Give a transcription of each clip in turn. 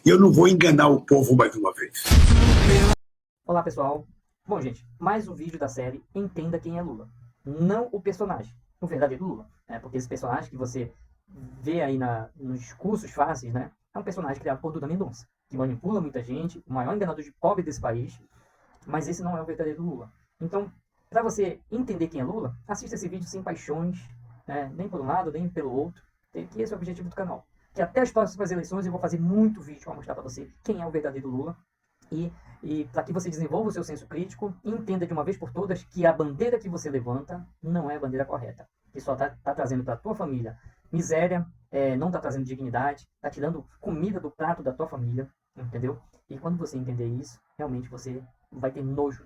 E eu não vou enganar o povo mais uma vez. Olá, pessoal. Bom, gente, mais um vídeo da série Entenda Quem é Lula. Não o personagem, o verdadeiro Lula. Porque esse personagem que você vê aí nos discursos fáceis, né? É um personagem criado por Duda Mendonça, que manipula muita gente, o maior enganador de pobre desse país, mas esse não é o verdadeiro Lula. Então, para você entender quem é Lula, assista esse vídeo sem paixões, nem por um lado, nem pelo outro, que esse é o objetivo do canal. Que até as próximas eleições eu vou fazer muito vídeo para mostrar para você quem é o verdadeiro Lula, e para que você desenvolva o seu senso crítico e entenda de uma vez por todas que a bandeira que você levanta não é a bandeira correta. Que só está trazendo para a tua família miséria, não está trazendo dignidade, está tirando comida do prato da tua família, entendeu? E quando você entender isso, realmente você vai ter nojo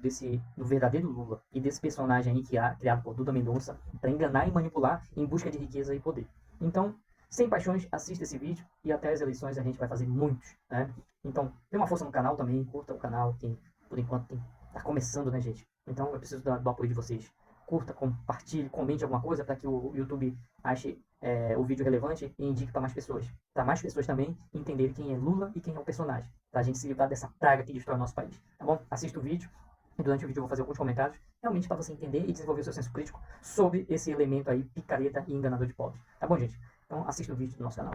do verdadeiro Lula e desse personagem aí criado por Duda Mendonça para enganar e manipular em busca de riqueza e poder. Então, sem paixões, assista esse vídeo e até as eleições a gente vai fazer muitos, né? Então, dê uma força no canal também, curta o canal, que por enquanto tá começando, né, gente? Então, eu preciso do apoio de vocês. Curta, compartilhe, comente alguma coisa para que o YouTube ache o vídeo relevante e indique para mais pessoas. Para mais pessoas também entenderem quem é Lula e quem é o personagem. Para a gente se livrar dessa praga que destrói o nosso país. Tá bom? Assista o vídeo. E durante o vídeo eu vou fazer alguns comentários, realmente para você entender e desenvolver o seu senso crítico sobre esse elemento aí, picareta e enganador de pobre. Tá bom, gente? Então assista o vídeo do nosso canal.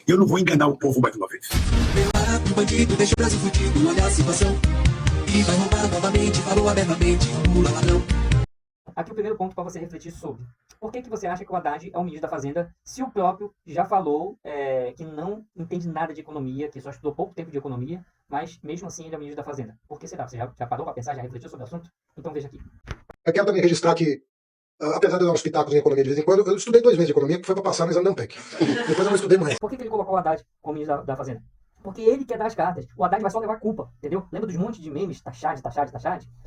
Eu não vou enganar o povo mais uma vez. O bandido deixa o Brasil fudido, olha a situação. E vai roubar novamente, falou abertamente, Lula ladrão. Aqui o primeiro ponto para você refletir sobre. Por que você acha que o Haddad é o ministro da Fazenda, se o próprio já falou que não entende nada de economia, que só estudou pouco tempo de economia, mas mesmo assim ele é o ministro da Fazenda? Por que será? Você já parou para pensar, já refletiu sobre o assunto? Então veja aqui. Eu quero também registrar que, apesar de eu dar uns pitacos em economia de vez em quando, eu estudei 2 meses de economia, que foi para passar no exame da ANPEC. Depois eu não estudei mais. Por que ele colocou o Haddad como ministro da Fazenda? Porque ele quer dar as cartas. O Haddad vai só levar culpa, entendeu? Lembra dos montes de memes, taxade?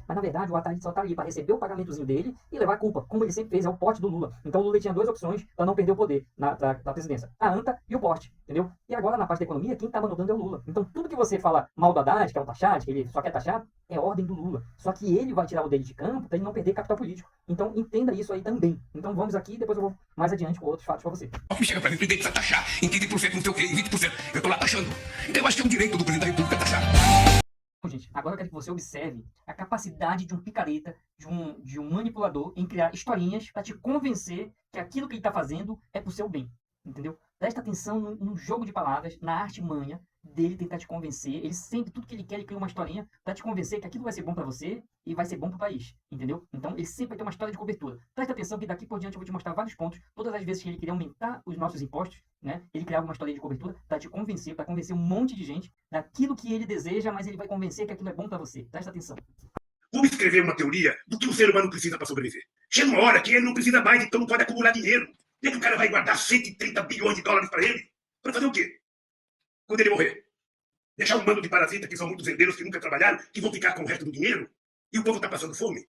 Mas na verdade o Haddad só tá ali para receber o pagamentozinho dele e levar a culpa, como ele sempre fez, é o porte do Lula. Então o Lula tinha 2 opções para não perder o poder na presidência. A anta e o porte, entendeu? E agora na parte da economia, quem tá mandando é o Lula. Então tudo que você fala mal do Haddad, que é um taxade, que ele só quer taxar, é ordem do Lula. Só que ele vai tirar o dele de campo para ele não perder capital político. Então entenda isso aí também. Então vamos aqui e depois eu vou mais adiante com outros fatos para você. Chega pra mim, ninguém precisa taxar em 15%, não sei o quê, em 20%. Eu tô lá taxando. Então eu acho que é um direito do presidente da República taxar. Bom, gente, agora eu quero que você observe a capacidade de um picareta, de um manipulador em criar historinhas para te convencer que aquilo que ele está fazendo é pro seu bem, entendeu? Presta atenção no jogo de palavras, na artimanha dele tentar te convencer. Ele sempre, tudo que ele quer, ele cria uma historinha para te convencer que aquilo vai ser bom para você e vai ser bom pro país, entendeu? Então ele sempre vai ter uma história de cobertura. Presta atenção que daqui por diante eu vou te mostrar vários pontos. Todas as vezes que ele queria aumentar os nossos impostos, né? Ele criava uma história de cobertura para te convencer, para convencer um monte de gente daquilo que ele deseja, mas ele vai convencer que aquilo é bom para você. Presta atenção. Vamos escrever uma teoria do que o ser humano precisa para sobreviver. Chega uma hora que ele não precisa mais, então não pode acumular dinheiro. E que o cara vai guardar 130 bilhões de dólares para ele? Para fazer o quê? Quando ele morrer? Deixar um bando de parasitas que são muitos herdeiros que nunca trabalharam, que vão ficar com o resto do dinheiro? E o povo está passando fome?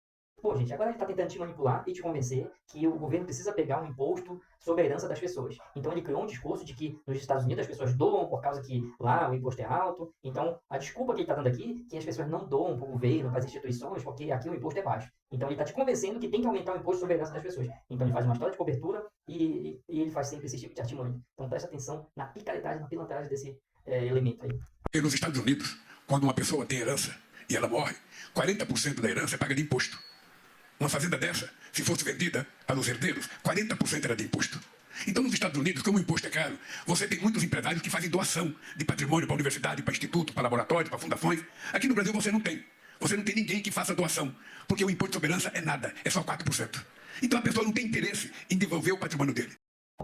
Pô, gente, agora ele está tentando te manipular e te convencer que o governo precisa pegar um imposto sobre a herança das pessoas. Então ele criou um discurso de que nos Estados Unidos as pessoas doam por causa que lá o imposto é alto. Então a desculpa que ele está dando aqui é que as pessoas não doam para o governo, para as instituições, porque aqui o imposto é baixo. Então ele está te convencendo que tem que aumentar o imposto sobre a herança das pessoas. Então ele faz uma história de cobertura e ele faz sempre esse tipo de artimanha. Então presta atenção na picaretagem, na pilantragem desse elemento aí. E nos Estados Unidos, quando uma pessoa tem herança e ela morre, 40% da herança é paga de imposto. Uma fazenda dessa, se fosse vendida aos herdeiros, 40% era de imposto. Então, nos Estados Unidos, como o imposto é caro, você tem muitos empresários que fazem doação de patrimônio para a universidade, para instituto, para laboratório, para fundações. Aqui no Brasil você não tem. Você não tem ninguém que faça doação, porque o imposto sobre herança é nada, é só 4%. Então a pessoa não tem interesse em devolver o patrimônio dele.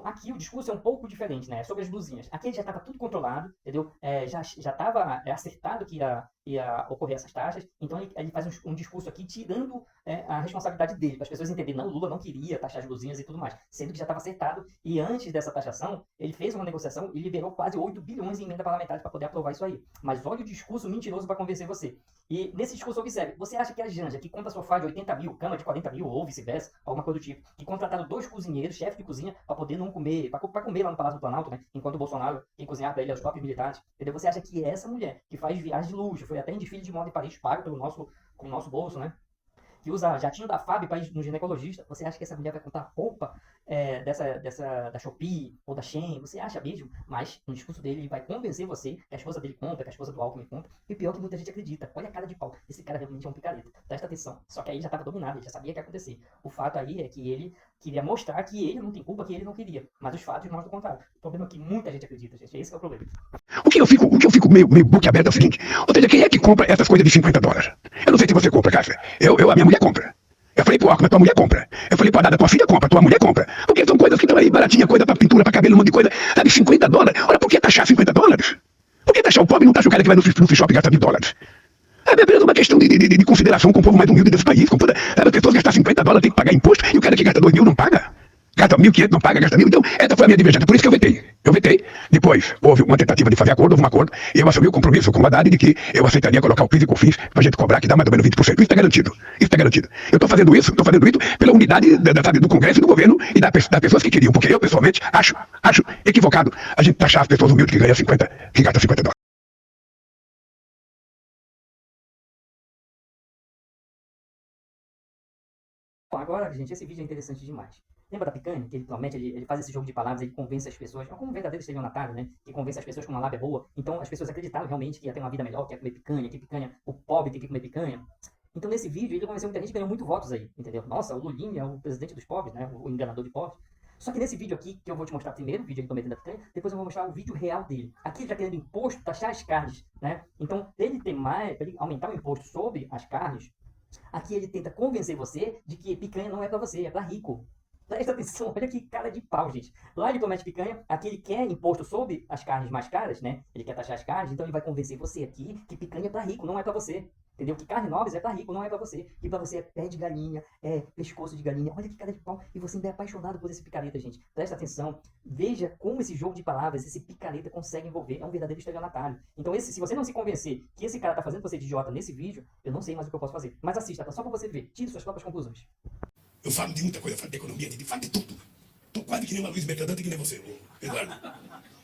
Aqui o discurso é um pouco diferente, né? Sobre as blusinhas. Aqui já estava tudo controlado, entendeu? Já estava acertado que ia ocorrer essas taxas. Então ele faz um discurso aqui tirando a responsabilidade dele, para as pessoas entenderem, não, o Lula não queria taxar as blusinhas e tudo mais. Sendo que já estava acertado. E antes dessa taxação, ele fez uma negociação e liberou quase 8 bilhões em emenda parlamentar para poder aprovar isso aí. Mas olha o discurso mentiroso para convencer você. E nesse discurso, observe, você acha que a Janja, que compra sofá de 80 mil, cama de 40 mil, ou vice-versa, alguma coisa do tipo, que contrataram 2 cozinheiros, chefe de cozinha, para poder não comer, para comer lá no Palácio do Planalto, né? Enquanto o Bolsonaro quem cozinhar para ele é os próprios militares, entendeu? Você acha que essa mulher, que faz viagem de luxo, foi até em desfile de moda em Paris, pago com o nosso bolso, né? que usa jatinho da FAB para ir no ginecologista, você acha que essa mulher vai comprar roupa da Shopee ou da Shein? Você acha mesmo? Mas no discurso dele, ele vai convencer você que a esposa dele compra, que a esposa do Alckmin compra, e pior que muita gente acredita. Olha a cara de pau. Esse cara realmente é um picareta. Presta atenção. Só que aí já estava dominado, ele já sabia o que ia acontecer. O fato aí é que ele queria mostrar que ele não tem culpa, que ele não queria. Mas os fatos mostram o contrário. O problema é que muita gente acredita, gente. Esse que é o problema. O que eu fico meio boquiaberto é o seguinte: ou seja, quem é que compra essas coisas de $50? Eu não sei se você compra, Cássia. A minha mulher compra. Eu falei pro Alckmin, tua mulher compra. Eu falei pra Dada, tua filha compra, tua mulher compra. Porque são coisas que estão aí baratinha, coisa pra pintura, pra cabelo, um monte de coisa. Sabe, $50? Olha, por que taxar $50? Por que taxar o pobre e não taxar o cara que vai no free shop e gasta $1000? É apenas uma questão de consideração com o povo mais humilde desse país. Sabe, as pessoas gastar $50 tem que pagar imposto e o cara que gasta 2.000 não paga. Gasta 1.500, não paga, gasta 1.000. Então, essa foi a minha divergência. Por isso que eu vetei. Depois, houve uma tentativa de fazer acordo, houve um acordo, e eu assumi o compromisso com o Haddad de que eu aceitaria colocar o PIS e COFINS pra gente cobrar, que dá mais ou menos 20%. Isso está garantido. Eu estou fazendo isso pela unidade do Congresso e do governo e das pessoas que queriam. Porque eu, pessoalmente, acho equivocado a gente taxar as pessoas humildes que ganham 50, que gastam $50. Bom, agora, gente, esse vídeo é interessante demais. Lembra da picanha? Que ele promete, ele faz esse jogo de palavras, ele convence as pessoas, é como um verdadeiro estelionatário, né? Que convence as pessoas com uma lábia boa. Então as pessoas acreditaram realmente que ia ter uma vida melhor, que ia comer picanha, que picanha, o pobre tem que comer picanha. Então nesse vídeo ele convenceu muita gente e ganhou muito votos aí, entendeu? Nossa, o Lulinha é o presidente dos pobres, né? O enganador de pobres. Só que nesse vídeo aqui, que eu vou te mostrar primeiro, o vídeo ele prometendo a picanha, depois eu vou mostrar o vídeo real dele. Aqui ele tá querendo imposto, taxar as carnes, né? Então, pra ele aumentar o imposto sobre as carnes, aqui ele tenta convencer você de que picanha não é pra você, é pra rico. Presta atenção, olha que cara de pau, gente. Lá ele promete picanha, aqui ele quer imposto sobre as carnes mais caras, né? Ele quer taxar as carnes, então ele vai convencer você aqui que picanha é pra rico, não é pra você. Entendeu? Que carne nobres é pra rico, não é pra você. E pra você é pé de galinha, é pescoço de galinha. Olha que cara de pau. E você ainda é apaixonado por esse picareta, gente. Presta atenção. Veja como esse jogo de palavras, esse picareta consegue envolver. É um verdadeiro estelionatário. Então, se você não se convencer que esse cara tá fazendo você de idiota nesse vídeo, eu não sei mais o que eu posso fazer. Mas assista, só pra você ver. Tire suas próprias conclusões. Eu falo de muita coisa, eu falo de economia, falo de tudo. Tô quase que nem uma Luiz Mercadante, que nem você, Eduardo.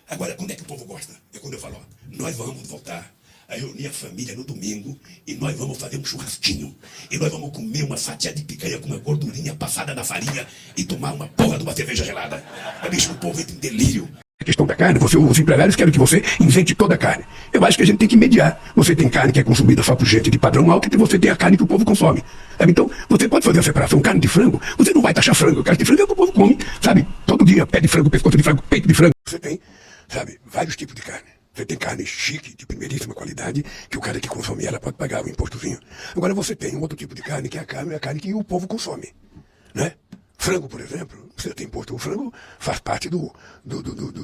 Agora, quando é que o povo gosta? É quando eu falo, ó, nós vamos voltar a reunir a família no domingo e nós vamos fazer um churrasquinho. E nós vamos comer uma fatia de picanha com uma gordurinha passada na farinha e tomar uma porra de uma cerveja gelada. Deixa o povo em delírio. A questão da carne, os empresários querem que você isente toda a carne. Eu acho que a gente tem que mediar. Você tem carne que é consumida só por gente de padrão alto e você tem a carne que o povo consome. Sabe? Então, você pode fazer a separação. Carne de frango, você não vai taxar frango. Carne de frango é o que o povo come, sabe? Todo dia, pé de frango, pescoço de frango, peito de frango. Você tem, sabe, vários tipos de carne. Você tem carne chique, de primeiríssima qualidade, que o cara que consome ela pode pagar o impostozinho. Agora você tem um outro tipo de carne, que é a carne que o povo consome, né? Frango, por exemplo, você tem imposto. O frango faz parte do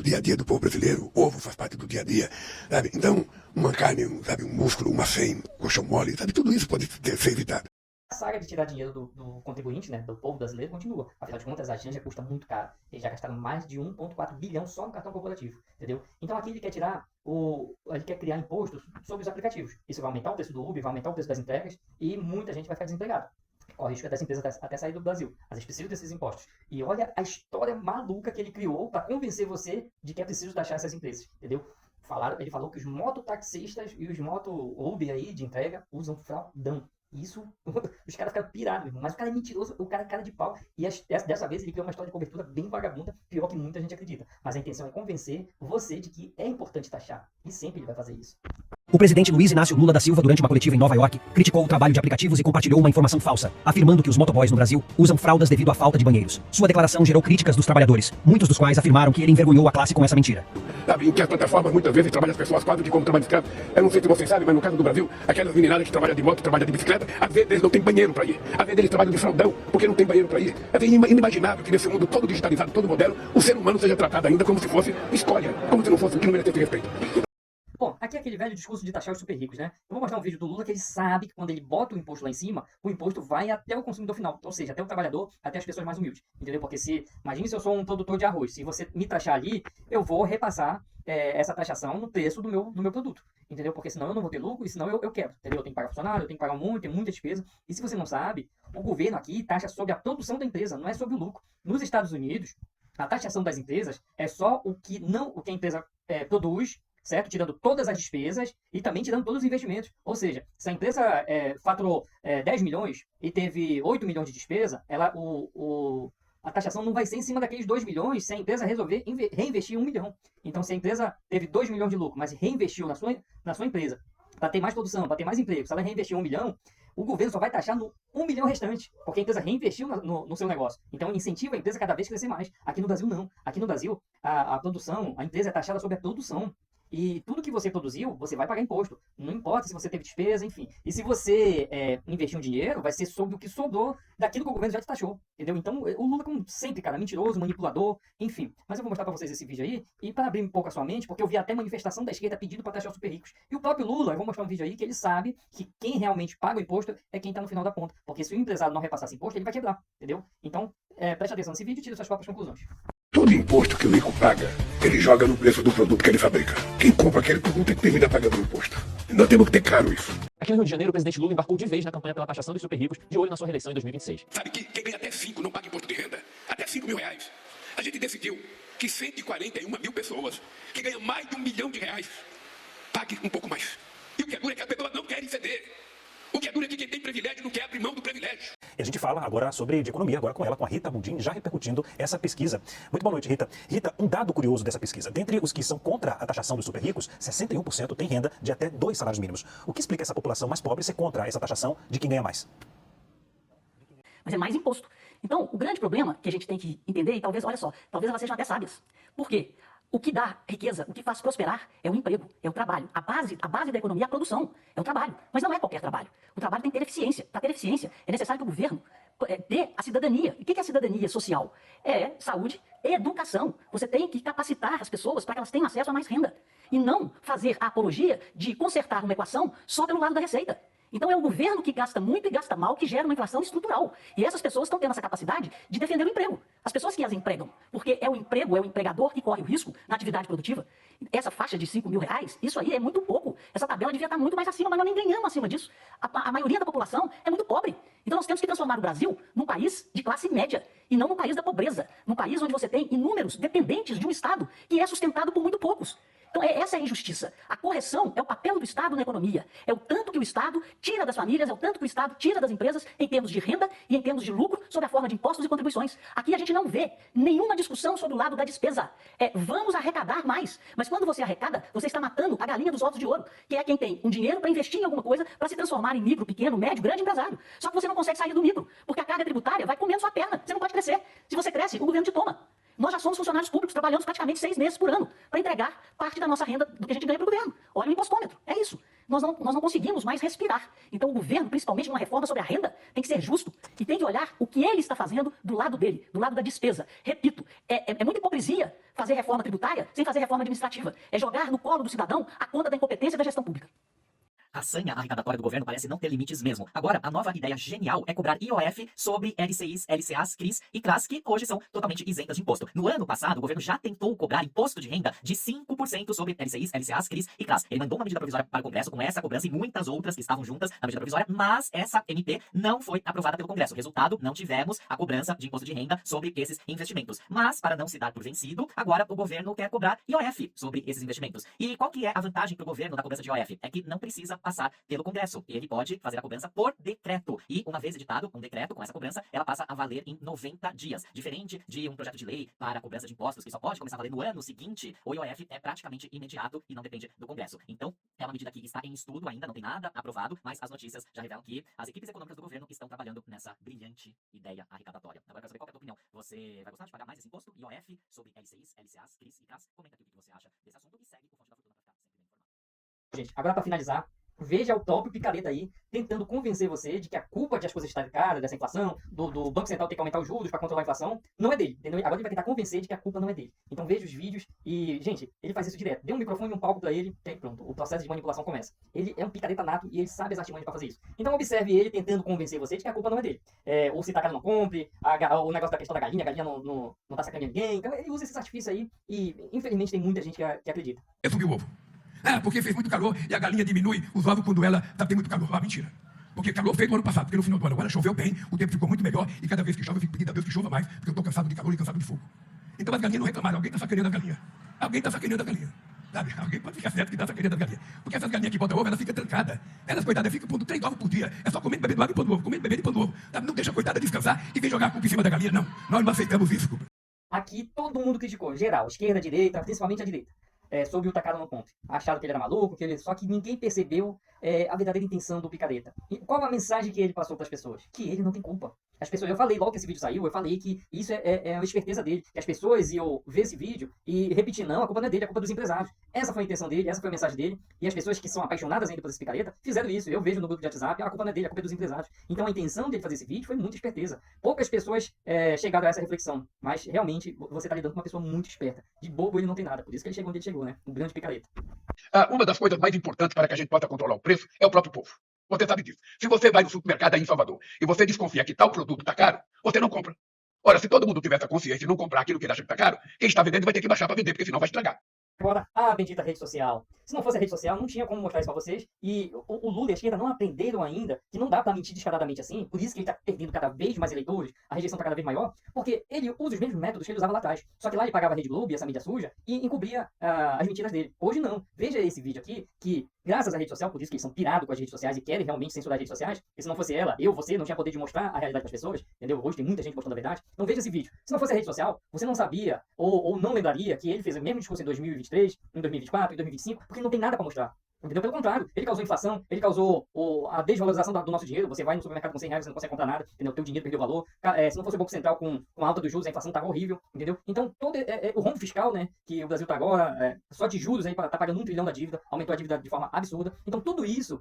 dia a dia do povo brasileiro. O ovo faz parte do dia a dia, sabe? Então, uma carne, sabe, um músculo, uma fêmea, um colchão mole, sabe? Tudo isso pode ser evitado. A saga de tirar dinheiro do contribuinte, né, do povo brasileiro, continua. Afinal de contas, a janja custa muito caro. Eles já gastaram mais de 1,4 bilhão só no cartão corporativo, entendeu? Então aqui ele quer ele quer criar impostos sobre os aplicativos. Isso vai aumentar o preço do Uber, vai aumentar o preço das entregas e muita gente vai ficar desempregada. Corre o risco dessa empresa até sair do Brasil. Mas eles precisam desses impostos. E olha a história maluca que ele criou para convencer você de que é preciso taxar essas empresas, entendeu? Ele falou que os mototaxistas e os Uber aí de entrega usam fraudão. Isso, os caras ficaram pirados, irmão. Mas o cara é mentiroso, o cara é cara de pau. E dessa vez ele criou uma história de cobertura bem vagabunda, pior que muita gente acredita. Mas a intenção é convencer você de que é importante taxar. E sempre ele vai fazer isso. O presidente Luiz Inácio Lula da Silva, durante uma coletiva em Nova York, criticou o trabalho de aplicativos e compartilhou uma informação falsa, afirmando que os motoboys no Brasil usam fraldas devido à falta de banheiros. Sua declaração gerou críticas dos trabalhadores, muitos dos quais afirmaram que ele envergonhou a classe com essa mentira. Sabe, em que as plataformas muitas vezes trabalham as pessoas quase que como trabalho escravo. Eu não sei se vocês sabem, mas no caso do Brasil, aquelas meninadas que trabalham de moto, trabalham de bicicleta, às vezes eles não têm banheiro para ir. Às vezes eles trabalham de fraldão, porque não tem banheiro para ir. É inimaginável que nesse mundo todo digitalizado, todo moderno, o ser humano seja tratado ainda como se fosse escória, como se não fosse o que não merecesse respeito. Bom, aqui é aquele velho discurso de taxar os super ricos, né? Eu vou mostrar um vídeo do Lula que ele sabe que quando ele bota o imposto lá em cima, o imposto vai até o consumidor final. Ou seja, até o trabalhador, até as pessoas mais humildes. Entendeu? Porque imagine se eu sou um produtor de arroz. Se você me taxar ali, eu vou repassar essa taxação no preço do meu produto. Entendeu? Porque senão eu não vou ter lucro e senão eu quebro. Entendeu? Eu tenho que pagar funcionário, eu tenho que pagar tem muita despesa. E se você não sabe, o governo aqui taxa sobre a produção da empresa, não é sobre o lucro. Nos Estados Unidos, a taxação das empresas é só o que a empresa produz certo? Tirando todas as despesas e também tirando todos os investimentos. Ou seja, se a empresa faturou 10 milhões e teve 8 milhões de despesa, a taxação não vai ser em cima daqueles 2 milhões se a empresa resolver reinvestir 1 milhão. Então, se a empresa teve 2 milhões de lucro, mas reinvestiu na sua empresa para ter mais produção, para ter mais emprego, se ela reinvestiu 1 milhão, o governo só vai taxar no 1 milhão restante, porque a empresa reinvestiu no seu negócio. Então, incentiva a empresa cada vez crescer mais. Aqui no Brasil, não. Aqui no Brasil, a produção, a empresa é taxada sobre a produção. E tudo que você produziu, você vai pagar imposto. Não importa se você teve despesa, enfim. E se você investir um dinheiro, vai ser sobre o que sobrou daquilo que o governo já te taxou. Entendeu? Então, o Lula, como sempre, cara, mentiroso, manipulador, enfim. Mas eu vou mostrar pra vocês esse vídeo aí, e para abrir um pouco a sua mente, porque eu vi até manifestação da esquerda pedindo pra taxar os super ricos. E o próprio Lula, eu vou mostrar um vídeo aí, que ele sabe que quem realmente paga o imposto é quem tá no final da ponta. Porque se o empresário não repassar esse imposto, ele vai quebrar. Entendeu? Então, preste atenção nesse vídeo e tire suas próprias conclusões. Todo imposto que o rico paga, ele joga no preço do produto que ele fabrica. Quem compra aquele produto tem que terminar pagando o imposto. Nós temos que ter caro isso. Aqui no Rio de Janeiro, o presidente Lula embarcou de vez na campanha pela taxação dos super ricos, de olho na sua reeleição em 2026. Sabe que quem ganha até 5 não paga imposto de renda? Até 5 mil reais. A gente decidiu que 141 mil pessoas que ganham mais de R$1 milhão paguem um pouco mais. E o que é duro é que as pessoas não querem ceder. O que é duro é que quem tem privilégio não quer abrir mão do privilégio. E a gente fala agora de economia, agora com ela, com a Rita Mundim, já repercutindo essa pesquisa. Muito boa noite, Rita. Rita, um dado curioso dessa pesquisa. Dentre os que são contra a taxação dos super ricos, 61% tem renda de até 2 salários mínimos. O que explica essa população mais pobre ser contra essa taxação de quem ganha mais? Mas é mais imposto. Então, o grande problema que a gente tem que entender, e talvez, olha só, talvez elas sejam até sábias. Por quê? O que dá riqueza, o que faz prosperar é o emprego, é o trabalho. A base da economia é a produção, é o trabalho. Mas não é qualquer trabalho. O trabalho tem que ter eficiência. Para ter eficiência, é necessário que o governo dê a cidadania. E o que é a cidadania social? É saúde e educação. Você tem que capacitar as pessoas para que elas tenham acesso a mais renda. E não fazer a apologia de consertar uma equação só pelo lado da receita. Então é o governo que gasta muito e gasta mal que gera uma inflação estrutural. E essas pessoas estão tendo essa capacidade de defender o emprego. As pessoas que as empregam, porque é o emprego, é o empregador que corre o risco na atividade produtiva. Essa faixa de 5 mil reais, isso aí é muito pouco. Essa tabela devia estar muito mais acima, mas nós nem ganhamos acima disso. A maioria da população é muito pobre. Então nós temos que transformar o Brasil num país de classe média e não num país da pobreza. Num país onde você tem inúmeros dependentes de um Estado que é sustentado por muito poucos. Então, essa é a injustiça. A correção é o papel do Estado na economia. É o tanto que o Estado tira das famílias, é o tanto que o Estado tira das empresas em termos de renda e em termos de lucro sob a forma de impostos e contribuições. Aqui a gente não vê nenhuma discussão sobre o lado da despesa. Vamos arrecadar mais. Mas quando você arrecada, você está matando a galinha dos ovos de ouro, que é quem tem um dinheiro para investir em alguma coisa para se transformar em micro, pequeno, médio, grande empresário. Só que você não consegue sair do micro, porque a carga tributária vai comendo sua perna. Você não pode crescer. Se você cresce, o governo te toma. Nós já somos funcionários públicos, trabalhamos praticamente 6 meses por ano para entregar parte da nossa renda do que a gente ganha para o governo. Olha o impostômetro, é isso. Nós não conseguimos mais respirar. Então o governo, principalmente numa reforma sobre a renda, tem que ser justo e tem que olhar o que ele está fazendo do lado dele, do lado da despesa. Repito, é muita hipocrisia fazer reforma tributária sem fazer reforma administrativa. É jogar no colo do cidadão a conta da incompetência da gestão pública. A sanha arrecadatória do governo parece não ter limites mesmo. Agora, a nova ideia genial é cobrar IOF sobre LCIs, LCAs, CRIs e CRAs, que hoje são totalmente isentas de imposto. No ano passado, o governo já tentou cobrar imposto de renda de 5% sobre LCIs, LCAs, CRIs e CRAs. Ele mandou uma medida provisória para o Congresso com essa cobrança e muitas outras que estavam juntas na medida provisória, mas essa MP não foi aprovada pelo Congresso. Resultado, não tivemos a cobrança de imposto de renda sobre esses investimentos. Mas, para não se dar por vencido, agora o governo quer cobrar IOF sobre esses investimentos. E qual que é a vantagem para o governo da cobrança de IOF? É que não precisa passar pelo Congresso. Ele pode fazer a cobrança por decreto. E uma vez editado um decreto com essa cobrança, ela passa a valer em 90 dias. Diferente de um projeto de lei para a cobrança de impostos que só pode começar a valer no ano seguinte, o IOF é praticamente imediato e não depende do Congresso. Então, é uma medida que está em estudo ainda, não tem nada aprovado, mas as notícias já revelam que as equipes econômicas do governo estão trabalhando nessa brilhante ideia arrecadatória. Agora, eu quero saber qual é a tua opinião. Você vai gostar de pagar mais esse imposto, IOF, sobre LCIs, LCAs, CRIs e CRAs? Comenta aqui o que você acha desse assunto e segue o Fonte da Fortuna para ficar sempre bem informado. Gente, agora para finalizar, veja o próprio picareta aí, tentando convencer você de que a culpa de as coisas estarem caras, dessa inflação, do Banco Central ter que aumentar os juros para controlar a inflação, não é dele, entendeu? Agora ele vai tentar convencer de que a culpa não é dele. Então veja os vídeos e, gente, ele faz isso direto. Dê um microfone e um palco para ele, e pronto, o processo de manipulação começa. Ele é um picareta nato e ele sabe as artimanhas para fazer isso. Então observe ele tentando convencer você de que a culpa não é dele. Ou se tá caro não compre, o negócio da questão da galinha, a galinha não tá sacaneando ninguém. Então ele usa esses artifícios aí e, infelizmente, tem muita gente que acredita. É subir o ovo. Porque fez muito calor e a galinha diminui os ovos quando ela tem muito calor. Mentira. Porque calor feito no ano passado, porque no final do ano agora choveu bem, o tempo ficou muito melhor e cada vez que chove eu fico pedindo a Deus que chova mais, porque eu estou cansado de calor e cansado de fogo. Então as galinhas não reclamaram, alguém está sacaneando a galinha. Alguém está sacaneando a galinha. Sabe? Alguém pode ficar certo que dá essa querida das galinhas. Porque essas galinhas que botam ovo, elas ficam trancadas. Elas, coitadas, ficam pondo 3 ovos por dia. É só comendo, bebendo água e pondo ovo, comendo, bebendo e pondo ovo. Sabe? Não deixa a coitada descansar e vem jogar a culpa em cima da galinha, não. Nós não aceitamos isso. Aqui todo mundo criticou, geral, esquerda, direita, principalmente a direita, sobre o Takara no ponto. Acharam que ele era maluco, só que ninguém percebeu a verdadeira intenção do Picareta. E qual a mensagem que ele passou para as pessoas? Que ele não tem culpa. As pessoas, eu falei logo que esse vídeo saiu, eu falei que isso é a esperteza dele, que as pessoas iam ver esse vídeo e repetir, não, a culpa não é dele, é a culpa dos empresários. Essa foi a intenção dele, essa foi a mensagem dele, e as pessoas que são apaixonadas ainda por esse Picareta fizeram isso. Eu vejo no grupo de WhatsApp, a culpa não é dele, a culpa é dos empresários. Então a intenção dele fazer esse vídeo foi muita esperteza. Poucas pessoas chegaram a essa reflexão, mas realmente você está lidando com uma pessoa muito esperta. De bobo ele não tem nada, por isso que ele chegou onde ele chegou, né? Um grande Picareta. Uma das coisas mais importantes para que a gente possa controlar o preço é o próprio povo. Você sabe disso. Se você vai no supermercado aí em Salvador e você desconfia que tal produto está caro, você não compra. Ora, se todo mundo tiver essa consciência e não comprar aquilo que ele acha que está caro, quem está vendendo vai ter que baixar para vender, porque senão vai estragar. Agora, a bendita rede social. Se não fosse a rede social, não tinha como mostrar isso pra vocês. E o Lula e a esquerda não aprenderam ainda que não dá pra mentir descaradamente assim. Por isso que ele tá perdendo cada vez mais eleitores, a rejeição tá cada vez maior. Porque ele usa os mesmos métodos que ele usava lá atrás. Só que lá ele pagava a Rede Globo e essa mídia suja e encobria as mentiras dele. Hoje não. Veja esse vídeo aqui, que graças à rede social, por isso que eles são pirados com as redes sociais e querem realmente censurar as redes sociais, porque se não fosse ela, você não tinha poder de mostrar a realidade para as pessoas, entendeu? Hoje tem muita gente postando a verdade. Então veja esse vídeo. Se não fosse a rede social, você não sabia ou não lembraria que ele fez o mesmo discurso em 2023, em 2024, em 2025, porque não tem nada para mostrar. Entendeu? Pelo contrário, ele causou inflação, ele causou a desvalorização do nosso dinheiro. Você vai no supermercado com 100 reais, você não consegue comprar nada, entendeu? O teu dinheiro perdeu valor. Se não fosse o Banco Central com a alta dos juros, a inflação tá horrível, entendeu? Então, todo o rombo fiscal, né, que o Brasil tá agora, só de juros aí, tá pagando 1 trilhão da dívida, aumentou a dívida de forma absurda. Então, tudo isso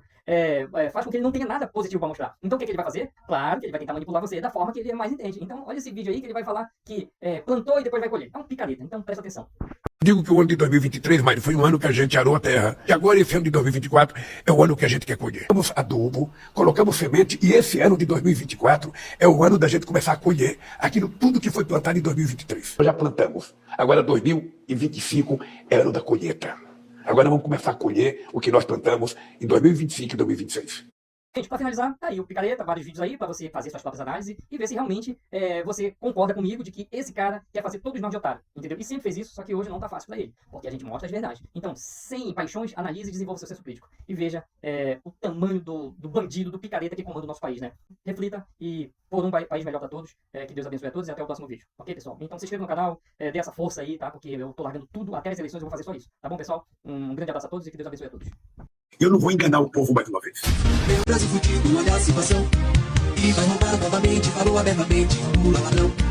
faz com que ele não tenha nada positivo para mostrar. Então, o que ele vai fazer? Claro que ele vai tentar manipular você da forma que ele mais entende. Então, olha esse vídeo aí que ele vai falar que plantou e depois vai colher. É um picareta, então presta atenção. Digo que o ano de 2023, Mário, foi um ano que a gente arou a terra. E agora, esse ano de 2024, é o ano que a gente quer colher. Colocamos adubo, colocamos semente, e esse ano de 2024 é o ano da gente começar a colher aquilo tudo que foi plantado em 2023. Nós já plantamos. Agora, 2025 é ano da colheita. Agora vamos começar a colher o que nós plantamos em 2025 e 2026. Gente, para finalizar, tá aí o Picareta, vários vídeos aí para você fazer suas próprias análises e ver se realmente você concorda comigo de que esse cara quer fazer todos nós de otário, entendeu? E sempre fez isso, só que hoje não tá fácil para ele, porque a gente mostra as verdades. Então, sem paixões, analise e desenvolva seu senso crítico. E veja o tamanho do bandido, do Picareta que comanda o nosso país, né? Reflita e por um país melhor para todos, que Deus abençoe a todos e até o próximo vídeo. Ok, pessoal? Então se inscreva no canal, dê essa força aí, tá? Porque eu tô largando tudo, até as eleições eu vou fazer só isso. Tá bom, pessoal? Um grande abraço a todos e que Deus abençoe a todos. Eu não vou enganar o povo mais uma vez. Meu Brasil fudido, olha a situação. E vai roubar novamente, falou abertamente, Lula ladrão.